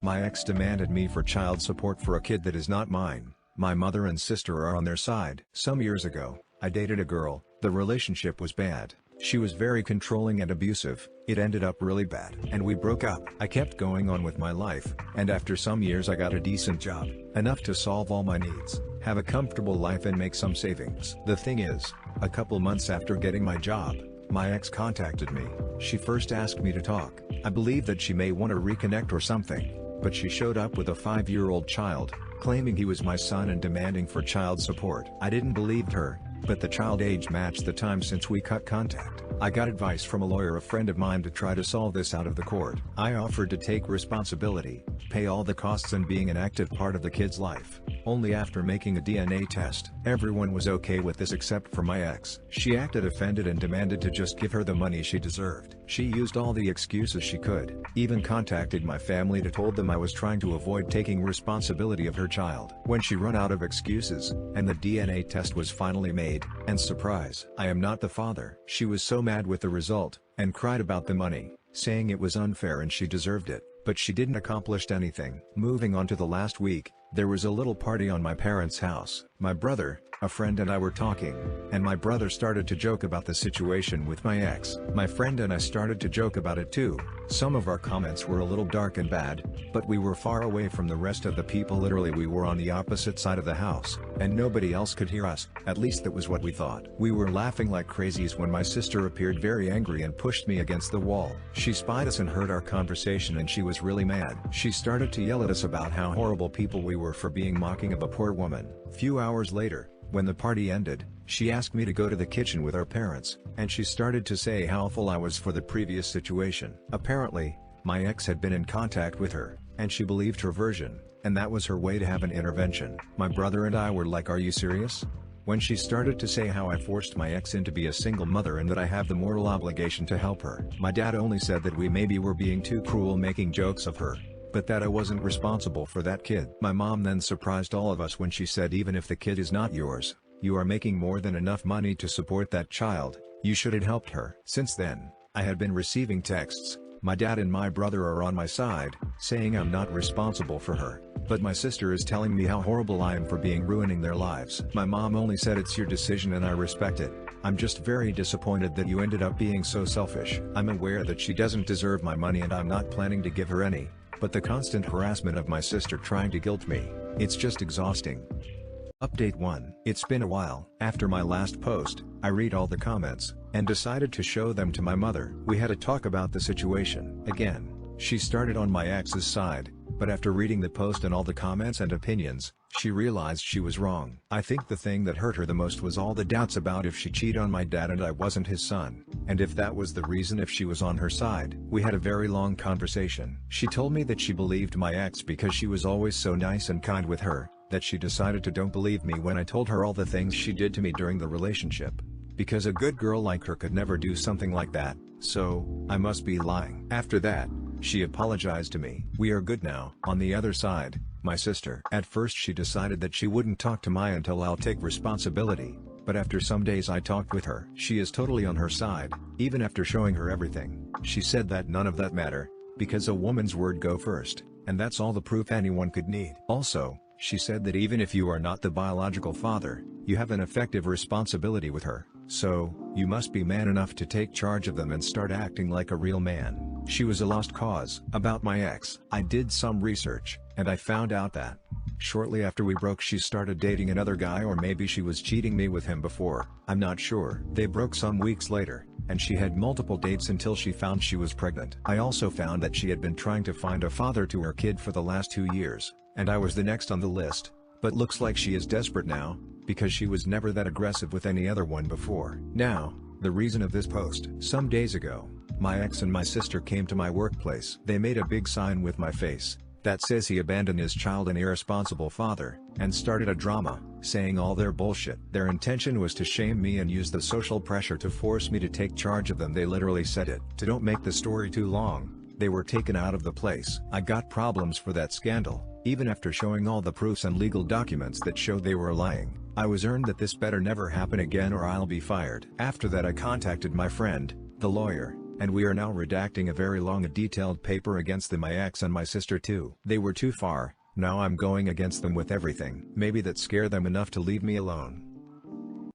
My ex demanded me for child support for a kid that is not mine. My mother and sister are on their side. Some years ago, I dated a girl. The relationship was bad. She was very controlling and abusive. It ended up really bad, and we broke up. I kept going on with my life, and after some years I got a decent job, enough to solve all my needs, have a comfortable life and make some savings. The thing is, a couple months after getting my job, my ex contacted me. She first asked me to talk. I believe that she may want to reconnect or something, but she showed up with a 5-year-old child, claiming he was my son and demanding for child support. I didn't believe her, but the child age matched the time since we cut contact. I got advice from a lawyer, a friend of mine, to try to solve this out of the court. I offered to take responsibility, pay all the costs and being an active part of the kid's life. Only after making a DNA test. Everyone was okay with this except for my ex. She acted offended and demanded to just give her the money she deserved. She used all the excuses she could, even contacted my family to told them I was trying to avoid taking responsibility of her child. When she ran out of excuses, and the DNA test was finally made, and surprise, I am not the father. She was so mad with the result, and cried about the money, saying it was unfair and she deserved it, but she didn't accomplish anything. Moving on to the last week, there was a little party on my parents' house. My brother, a friend and I were talking, and my brother started to joke about the situation with my ex. My friend and I started to joke about it too. Some of our comments were a little dark and bad, but we were far away from the rest of the people. Literally, we were on the opposite side of the house, and nobody else could hear us. At least that was what we thought. We were laughing like crazies when my sister appeared very angry and pushed me against the wall. She spied us and heard our conversation, and she was really mad. She started to yell at us about how horrible people we were for being mocking of a poor woman. Few hours later, when the party ended, she asked me to go to the kitchen with our parents, and she started to say how awful I was for the previous situation. Apparently, my ex had been in contact with her, and she believed her version, and that was her way to have an intervention. My brother and I were like, "Are you serious?" When she started to say how I forced my ex in to be a single mother and that I have the moral obligation to help her. My dad only said that we maybe were being too cruel making jokes of her, but that I wasn't responsible for that kid. My mom then surprised all of us when she said, "Even if the kid is not yours, you are making more than enough money to support that child. You should have helped her." Since then, I had been receiving texts. My dad and my brother are on my side, saying I'm not responsible for her, but my sister is telling me how horrible I am for ruining their lives. My mom only said it's your decision and I respect it. I'm just very disappointed that you ended up being so selfish. I'm aware that she doesn't deserve my money and I'm not planning to give her any, but the constant harassment of my sister trying to guilt me, it's just exhausting. Update 1. It's been a while. After my last post, I read all the comments, and decided to show them to my mother. We had a talk about the situation. Again, she started on my ex's side, but after reading the post and all the comments and opinions, she realized she was wrong. I think the thing that hurt her the most was all the doubts about if she cheated on my dad and I wasn't his son, and if that was the reason if she was on her side. We had a very long conversation. She told me that she believed my ex because she was always so nice and kind with her, that she decided to don't believe me when I told her all the things she did to me during the relationship. Because a good girl like her could never do something like that, so I must be lying. After that, she apologized to me. We are good now. On the other side, my sister. At first she decided that she wouldn't talk to me until I'll take responsibility, but after some days I talked with her. She is totally on her side, even after showing her everything. She said that none of that matter, because a woman's word go first, and that's all the proof anyone could need. Also, she said that even if you are not the biological father, you have an effective responsibility with her, so, you must be man enough to take charge of them and start acting like a real man. She was a lost cause. About my ex, I did some research, and I found out that shortly after we broke she started dating another guy, or maybe she was cheating me with him before, I'm not sure. They broke some weeks later, and she had multiple dates until she found she was pregnant. I also found that she had been trying to find a father to her kid for the last 2 years, and I was the next on the list, but looks like she is desperate now, because she was never that aggressive with any other one before. Now, the reason of this post. Some days ago, my ex and my sister came to my workplace. They made a big sign with my face that says he abandoned his child and irresponsible father, and started a drama, saying all their bullshit. Their intention was to shame me and use the social pressure to force me to take charge of them. They literally said it. To don't make the story too long, they were taken out of the place. I got problems for that scandal, even after showing all the proofs and legal documents that showed they were lying. I was warned that this better never happen again or I'll be fired. After that I contacted my friend, the lawyer, and we are now redacting a very long and detailed paper against my ex and my sister too. They were too far, now I'm going against them with everything. Maybe that scared them enough to leave me alone.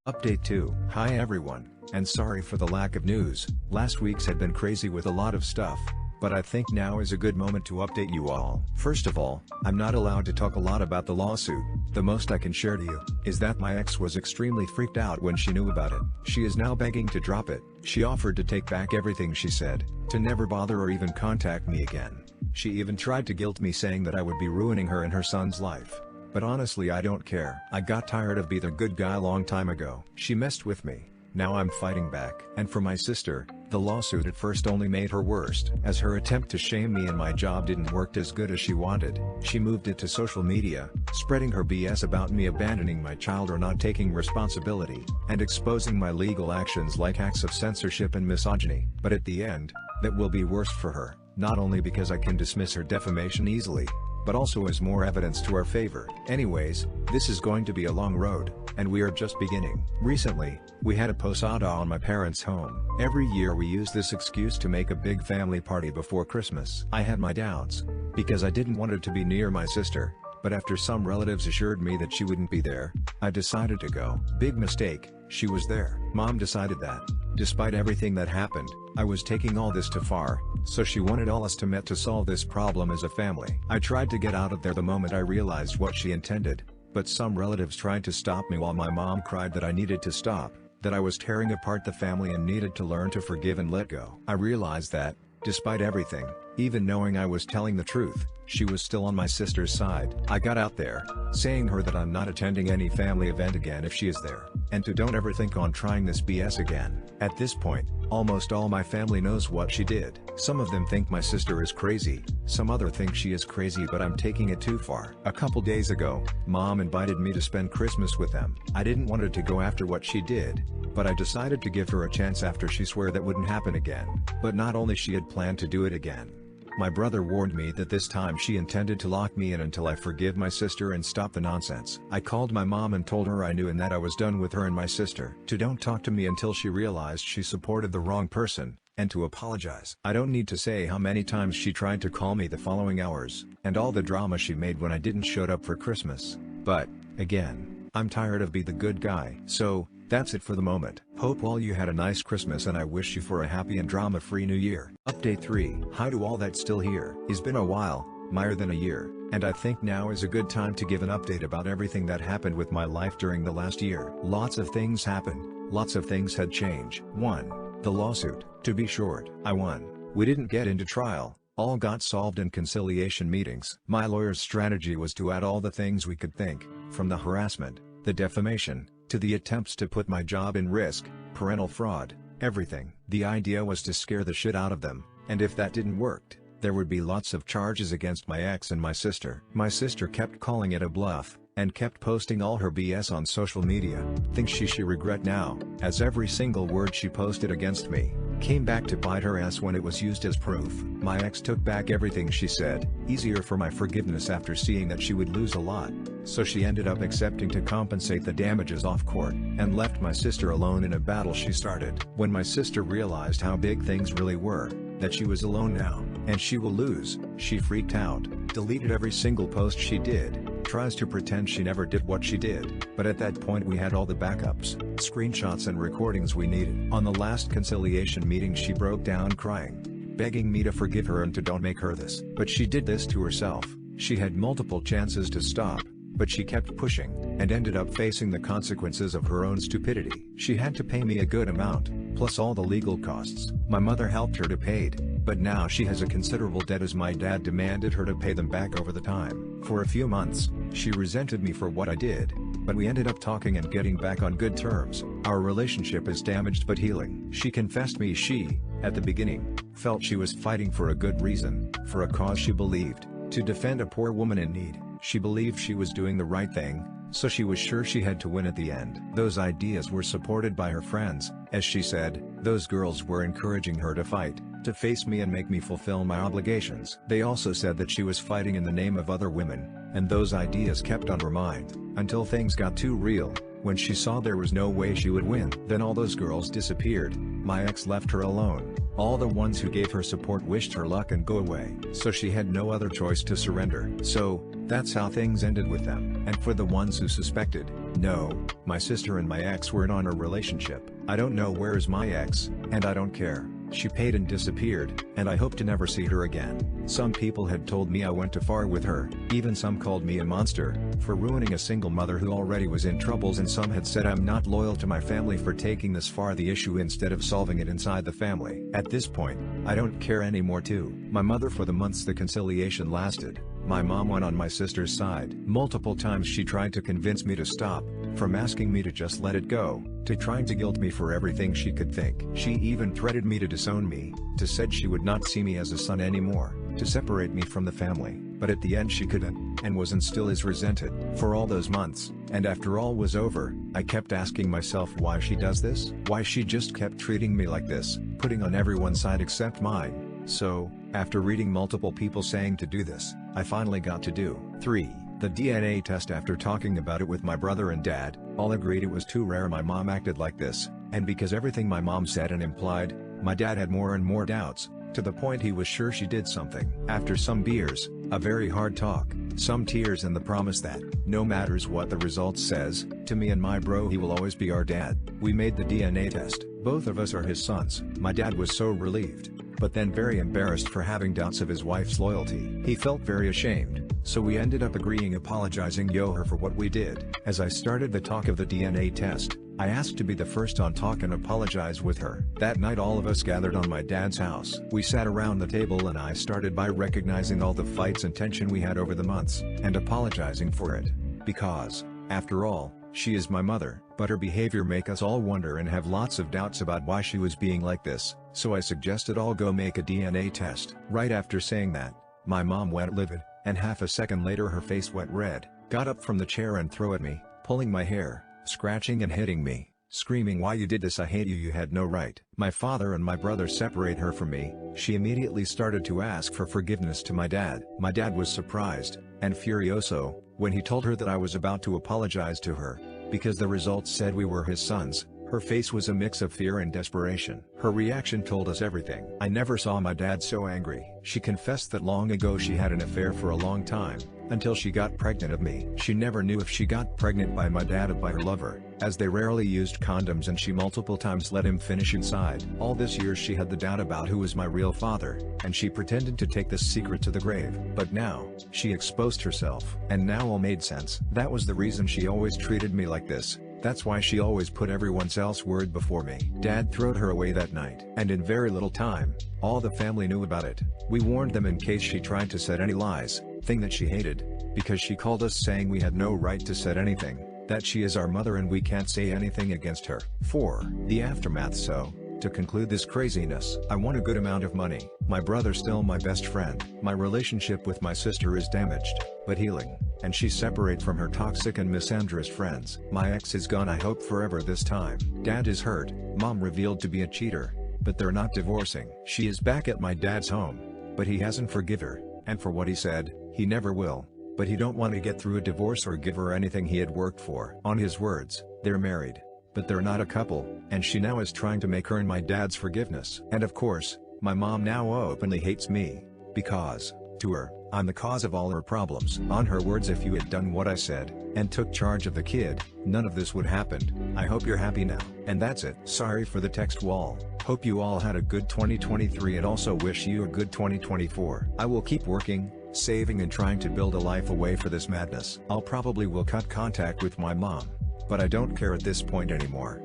Update 2. Hi everyone, and sorry for the lack of news. Last week's had been crazy with a lot of stuff, but I think now is a good moment to update you all. First of all, I'm not allowed to talk a lot about the lawsuit. The most I can share to you is that my ex was extremely freaked out when she knew about it. She is now begging to drop it. She offered to take back everything she said, to never bother or even contact me again. She even tried to guilt me, saying that I would be ruining her and her son's life. But honestly, I don't care. I got tired of being the good guy a long time ago. She messed with me. Now I'm fighting back. And for my sister, the lawsuit at first only made her worse, as her attempt to shame me and my job didn't work as good as she wanted. She moved it to social media, spreading her BS about me abandoning my child or not taking responsibility, and exposing my legal actions like acts of censorship and misogyny. But at the end, that will be worse for her, not only because I can dismiss her defamation easily, but also as more evidence to our favor. Anyways, this is going to be a long road, and we are just beginning. Recently, we had a posada on my parents' home. Every year we use this excuse to make a big family party before Christmas. I had my doubts, because I didn't want it to be near my sister, but after some relatives assured me that she wouldn't be there, I decided to go. Big mistake, she was there. Mom decided that, despite everything that happened, I was taking all this too far, so she wanted all us to meet to solve this problem as a family. I tried to get out of there the moment I realized what she intended, but some relatives tried to stop me while my mom cried that I needed to stop, that I was tearing apart the family and needed to learn to forgive and let go. I realized that, despite everything, even knowing I was telling the truth, she was still on my sister's side. I got out there, saying her that I'm not attending any family event again if she is there, and to don't ever think on trying this BS again. At this point, almost all my family knows what she did. Some of them think my sister is crazy, some other think she is crazy, but I'm taking it too far. A couple days ago, Mom invited me to spend Christmas with them. I didn't want her to go after what she did, but I decided to give her a chance after she swore that wouldn't happen again. But not only she had planned to do it again. My brother warned me that this time she intended to lock me in until I forgive my sister and stop the nonsense. I called my mom and told her I knew and that I was done with her and my sister. To don't talk to me until she realized she supported the wrong person, and to apologize. I don't need to say how many times she tried to call me the following hours, and all the drama she made when I didn't show up for Christmas. But, again, I'm tired of being the good guy. So, that's it for the moment. Hope all you had a nice Christmas and I wish you for a happy and drama-free new year. Update 3. Hi to all that's still here. It's been a while, more than a year, and I think now is a good time to give an update about everything that happened with my life during the last year. Lots of things happened, lots of things had changed. 1. The lawsuit. To be short, I won. We didn't get into trial, all got solved in conciliation meetings. My lawyer's strategy was to add all the things we could think, from the harassment, the defamation, to the attempts to put my job in risk, parental fraud, everything. The idea was to scare the shit out of them, and if that didn't work, there would be lots of charges against my ex and my sister. My sister kept calling it a bluff, and kept posting all her BS on social media, things she regret now, as every single word she posted against me came back to bite her ass when it was used as proof. My ex took back everything she said, easier for my forgiveness after seeing that she would lose a lot, so she ended up accepting to compensate the damages off court, and left my sister alone in a battle she started. When my sister realized how big things really were, that she was alone now, and she will lose, she freaked out, deleted every single post she did, tries to pretend she never did what she did, but at that point we had all the backups, screenshots and recordings we needed. On the last conciliation meeting she broke down crying, begging me to forgive her and to don't make her this. But she did this to herself. She had multiple chances to stop, but she kept pushing, and ended up facing the consequences of her own stupidity. She had to pay me a good amount, plus all the legal costs. My mother helped her to pay, but now she has a considerable debt as my dad demanded her to pay them back over the time. For a few months, she resented me for what I did, but we ended up talking and getting back on good terms. Our relationship is damaged but healing. She confessed me she, at the beginning, felt she was fighting for a good reason, for a cause she believed, to defend a poor woman in need. She believed she was doing the right thing, so she was sure she had to win at the end. Those ideas were supported by her friends. As she said, those girls were encouraging her to fight, to face me and make me fulfill my obligations. They also said that she was fighting in the name of other women, and those ideas kept on her mind, until things got too real, when she saw there was no way she would win. Then all those girls disappeared. My ex left her alone. All the ones who gave her support wished her luck and go away. So she had no other choice to surrender. So, that's how things ended with them. And for the ones who suspected, no, my sister and my ex weren't on a relationship. I don't know where is my ex, and I don't care. She paid and disappeared, and I hope to never see her again. Some people had told me I went too far with her, even some called me a monster, for ruining a single mother who already was in troubles, and some had said I'm not loyal to my family for taking this far the issue instead of solving it inside the family. At this point, I don't care anymore too. My mother, for the months the conciliation lasted, my mom went on my sister's side. Multiple times she tried to convince me to stop, from asking me to just let it go, to trying to guilt me for everything she could think. She even threatened me to disown me, to said she would not see me as a son anymore, to separate me from the family. But at the end she couldn't, and was and still is resented. For all those months, and after all was over, I kept asking myself why she does this? Why she just kept treating me like this, putting on everyone's side except mine. So, after reading multiple people saying to do this, I finally got to do 3. The DNA test. After talking about it with my brother and dad, all agreed it was too rare my mom acted like this, and because everything my mom said and implied, my dad had more and more doubts, to the point he was sure she did something. After some beers, a very hard talk, some tears, and the promise that, no matters what the results says, to me and my bro he will always be our dad, we made the DNA test. Both of us are his sons. My dad was so relieved, but then very embarrassed for having doubts of his wife's loyalty. He felt very ashamed, so we ended up agreeing, apologizing her for what we did. As I started the talk of the DNA test, I asked to be the first on talk and apologize with her. That night all of us gathered on my dad's house. We sat around the table and I started by recognizing all the fights and tension we had over the months, and apologizing for it. Because, after all, she is my mother, but her behavior make us all wonder and have lots of doubts about why she was being like this, so I suggested all go make a DNA test. Right after saying that, my mom went livid, and half a second later her face went red, got up from the chair and threw at me, pulling my hair, scratching and hitting me, screaming, "Why you did this? I hate you, you had no right." My father and my brother separate her from me. She immediately started to ask for forgiveness to my dad. My dad was surprised, and furioso, when he told her that I was about to apologize to her, because the results said we were his sons. Her face was a mix of fear and desperation. Her reaction told us everything. I never saw my dad so angry. She confessed that long ago she had an affair for a long time, until she got pregnant of me. She never knew if she got pregnant by my dad or by her lover, as they rarely used condoms, and she multiple times let him finish inside. All this years she had the doubt about who was my real father, and she pretended to take this secret to the grave. But now, she exposed herself. And now all made sense. That was the reason she always treated me like this. That's why she always put everyone else's word before me. Dad throwed her away that night, and in very little time, all the family knew about it. We warned them in case she tried to set any lies, thing that she hated, because she called us saying we had no right to set anything, that she is our mother and we can't say anything against her. 4. The aftermath. So, to conclude this craziness, I won a good amount of money. My brother's still my best friend. My relationship with my sister is damaged, but healing, and she's separate from her toxic and misandrous friends. My ex is gone, I hope forever this time. Dad is hurt, mom revealed to be a cheater, but they're not divorcing. She is back at my dad's home, but he hasn't forgiven her, and for what he said, he never will. But he don't want to get through a divorce or give her anything he had worked for. On his words, they're married, but they're not a couple, and she now is trying to make earn my dad's forgiveness. And of course, my mom now openly hates me, because, to her, I'm the cause of all her problems. On her words, if you had done what I said, and took charge of the kid, none of this would happen. I hope you're happy now. And that's it. Sorry for the text wall. Hope you all had a good 2023 and also wish you a good 2024. I will keep working, saving and trying to build a life away for this madness. I'll probably will cut contact with my mom, but I don't care at this point anymore.